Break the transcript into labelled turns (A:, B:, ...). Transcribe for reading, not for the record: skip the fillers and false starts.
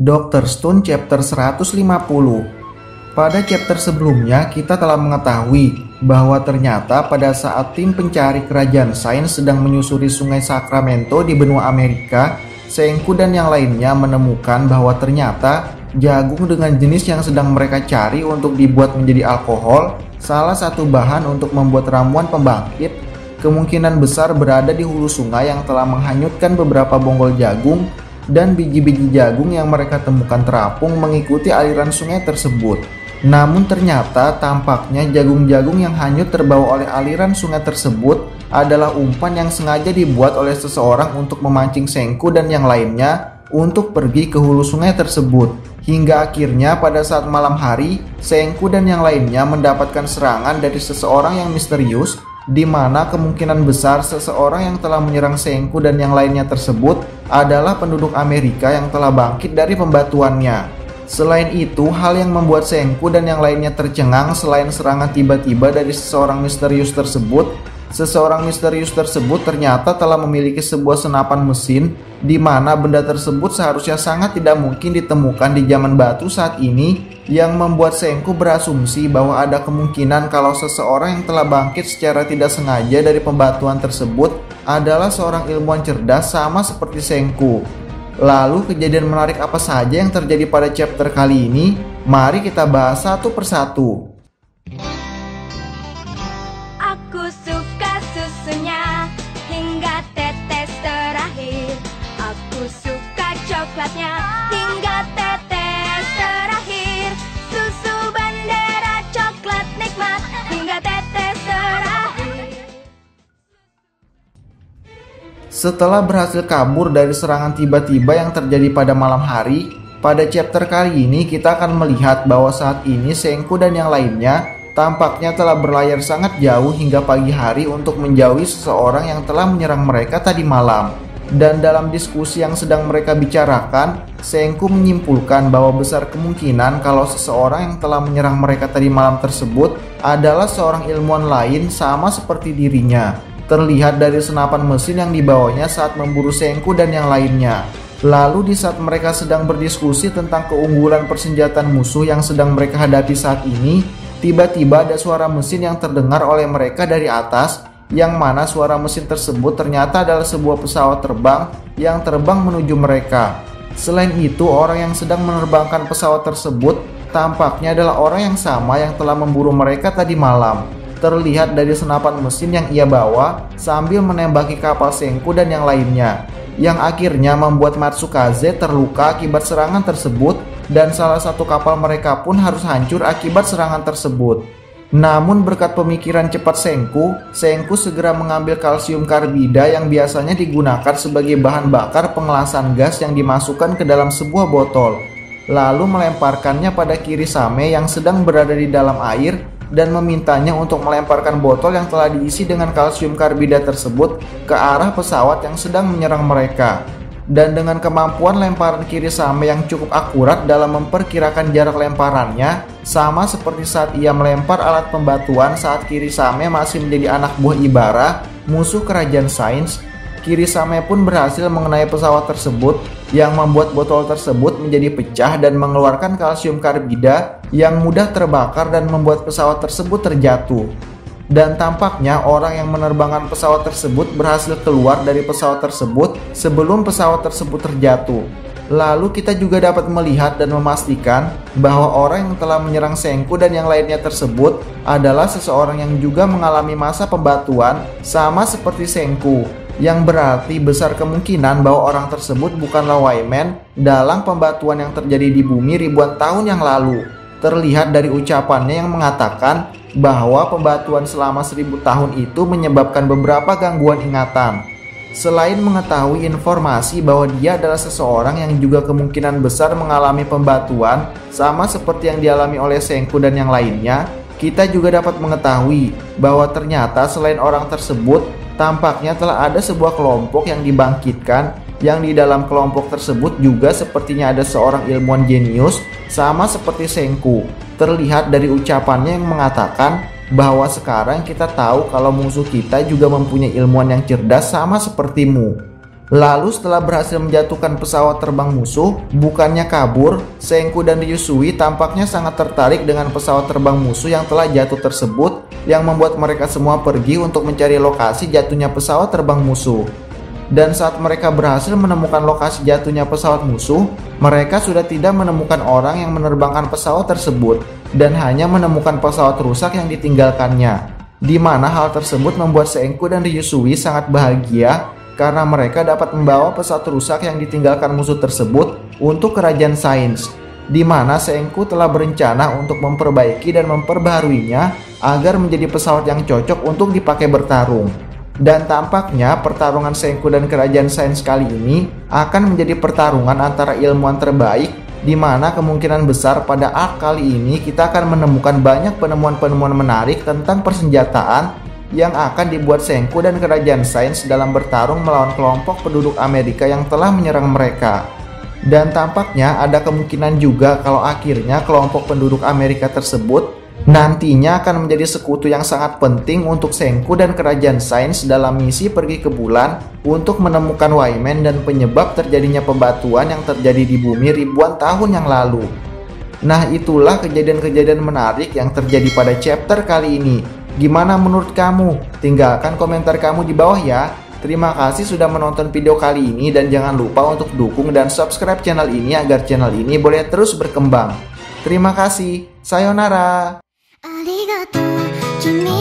A: Dr. Stone chapter 150. Pada chapter sebelumnya kita telah mengetahui bahwa ternyata pada saat tim pencari kerajaan sains sedang menyusuri sungai Sacramento di benua Amerika, Senku dan yang lainnya menemukan bahwa ternyata jagung dengan jenis yang sedang mereka cari untuk dibuat menjadi alkohol, salah satu bahan untuk membuat ramuan pembangkit, kemungkinan besar berada di hulu sungai yang telah menghanyutkan beberapa bonggol jagung, dan biji-biji jagung yang mereka temukan terapung mengikuti aliran sungai tersebut. Namun ternyata tampaknya jagung-jagung yang hanyut terbawa oleh aliran sungai tersebut adalah umpan yang sengaja dibuat oleh seseorang untuk memancing Senku dan yang lainnya untuk pergi ke hulu sungai tersebut. Hingga akhirnya pada saat malam hari, Senku dan yang lainnya mendapatkan serangan dari seseorang yang misterius, di mana kemungkinan besar seseorang yang telah menyerang Senku dan yang lainnya tersebut adalah penduduk Amerika yang telah bangkit dari pembatuannya. Selain itu, hal yang membuat Senku dan yang lainnya tercengang selain serangan tiba-tiba dari seseorang misterius tersebut ternyata telah memiliki sebuah senapan mesin, di mana benda tersebut seharusnya sangat tidak mungkin ditemukan di zaman batu saat ini, yang membuat Senku berasumsi bahwa ada kemungkinan kalau seseorang yang telah bangkit secara tidak sengaja dari pembatuan tersebut adalah seorang ilmuwan cerdas sama seperti Senku. Lalu kejadian menarik apa saja yang terjadi pada chapter kali ini? Mari kita bahas satu persatu.
B: Aku suka susunya hingga tetes terakhir. Aku suka coklatnya hingga tetes terakhir. Susu Bandera coklat nikmat hingga tetes terakhir.
A: Setelah berhasil kabur dari serangan tiba-tiba yang terjadi pada malam hari, pada chapter kali ini kita akan melihat bahwa saat ini Senku dan yang lainnya tampaknya telah berlayar sangat jauh hingga pagi hari untuk menjauhi seseorang yang telah menyerang mereka tadi malam. Dan dalam diskusi yang sedang mereka bicarakan, Senku menyimpulkan bahwa besar kemungkinan kalau seseorang yang telah menyerang mereka tadi malam tersebut adalah seorang ilmuwan lain sama seperti dirinya. Terlihat dari senapan mesin yang dibawanya saat memburu Senku dan yang lainnya. Lalu di saat mereka sedang berdiskusi tentang keunggulan persenjataan musuh yang sedang mereka hadapi saat ini, tiba-tiba ada suara mesin yang terdengar oleh mereka dari atas, yang mana suara mesin tersebut ternyata adalah sebuah pesawat terbang yang terbang menuju mereka. Selain itu, orang yang sedang menerbangkan pesawat tersebut tampaknya adalah orang yang sama yang telah memburu mereka tadi malam. Terlihat dari senapan mesin yang ia bawa sambil menembaki kapal Senku dan yang lainnya, yang akhirnya membuat Matsukaze terluka akibat serangan tersebut, dan salah satu kapal mereka pun harus hancur akibat serangan tersebut. Namun berkat pemikiran cepat Senku segera mengambil kalsium karbida yang biasanya digunakan sebagai bahan bakar pengelasan gas yang dimasukkan ke dalam sebuah botol, lalu melemparkannya pada Kirisame yang sedang berada di dalam air, dan memintanya untuk melemparkan botol yang telah diisi dengan kalsium karbida tersebut ke arah pesawat yang sedang menyerang mereka. Dan dengan kemampuan lemparan Kirisame yang cukup akurat dalam memperkirakan jarak lemparannya, sama seperti saat ia melempar alat pembatuan saat Kirisame masih menjadi anak buah Ibara, musuh kerajaan sains, Kirisame pun berhasil mengenai pesawat tersebut, yang membuat botol tersebut menjadi pecah dan mengeluarkan kalsium karbida yang mudah terbakar dan membuat pesawat tersebut terjatuh. Dan tampaknya orang yang menerbangkan pesawat tersebut berhasil keluar dari pesawat tersebut sebelum pesawat tersebut terjatuh. Lalu kita juga dapat melihat dan memastikan bahwa orang yang telah menyerang Senku dan yang lainnya tersebut adalah seseorang yang juga mengalami masa pembatuan sama seperti Senku, yang berarti besar kemungkinan bahwa orang tersebut bukanlah Wyman dalam pembatuan yang terjadi di bumi ribuan tahun yang lalu. Terlihat dari ucapannya yang mengatakan bahwa pembatuan selama 1000 tahun itu menyebabkan beberapa gangguan ingatan. Selain mengetahui informasi bahwa dia adalah seseorang yang juga kemungkinan besar mengalami pembatuan sama seperti yang dialami oleh Senku dan yang lainnya, kita juga dapat mengetahui bahwa ternyata selain orang tersebut, tampaknya telah ada sebuah kelompok yang dibangkitkan, yang di dalam kelompok tersebut juga sepertinya ada seorang ilmuwan jenius sama seperti Senku. Terlihat dari ucapannya yang mengatakan bahwa sekarang kita tahu kalau musuh kita juga mempunyai ilmuwan yang cerdas sama sepertimu. Lalu setelah berhasil menjatuhkan pesawat terbang musuh, bukannya kabur, Senku dan Ryusui tampaknya sangat tertarik dengan pesawat terbang musuh yang telah jatuh tersebut, yang membuat mereka semua pergi untuk mencari lokasi jatuhnya pesawat terbang musuh. Dan saat mereka berhasil menemukan lokasi jatuhnya pesawat musuh, mereka sudah tidak menemukan orang yang menerbangkan pesawat tersebut, dan hanya menemukan pesawat rusak yang ditinggalkannya. Di mana hal tersebut membuat Senku dan Ryusui sangat bahagia, karena mereka dapat membawa pesawat rusak yang ditinggalkan musuh tersebut untuk kerajaan Sains, di mana Senku telah berencana untuk memperbaiki dan memperbaharuinya agar menjadi pesawat yang cocok untuk dipakai bertarung. Dan tampaknya pertarungan Senku dan kerajaan Sains kali ini akan menjadi pertarungan antara ilmuwan terbaik, di mana kemungkinan besar pada arc kali ini kita akan menemukan banyak penemuan-penemuan menarik tentang persenjataan yang akan dibuat Senku dan kerajaan Sains dalam bertarung melawan kelompok penduduk Amerika yang telah menyerang mereka. Dan tampaknya ada kemungkinan juga kalau akhirnya kelompok penduduk Amerika tersebut nantinya akan menjadi sekutu yang sangat penting untuk Senku dan kerajaan Sains dalam misi pergi ke bulan untuk menemukan Wayman dan penyebab terjadinya pembatuan yang terjadi di bumi ribuan tahun yang lalu. Nah, itulah kejadian-kejadian menarik yang terjadi pada chapter kali ini. Gimana menurut kamu? Tinggalkan komentar kamu di bawah ya. Terima kasih sudah menonton video kali ini dan jangan lupa untuk dukung dan subscribe channel ini agar channel ini boleh terus berkembang. Terima kasih. Sayonara.
B: ありがとう君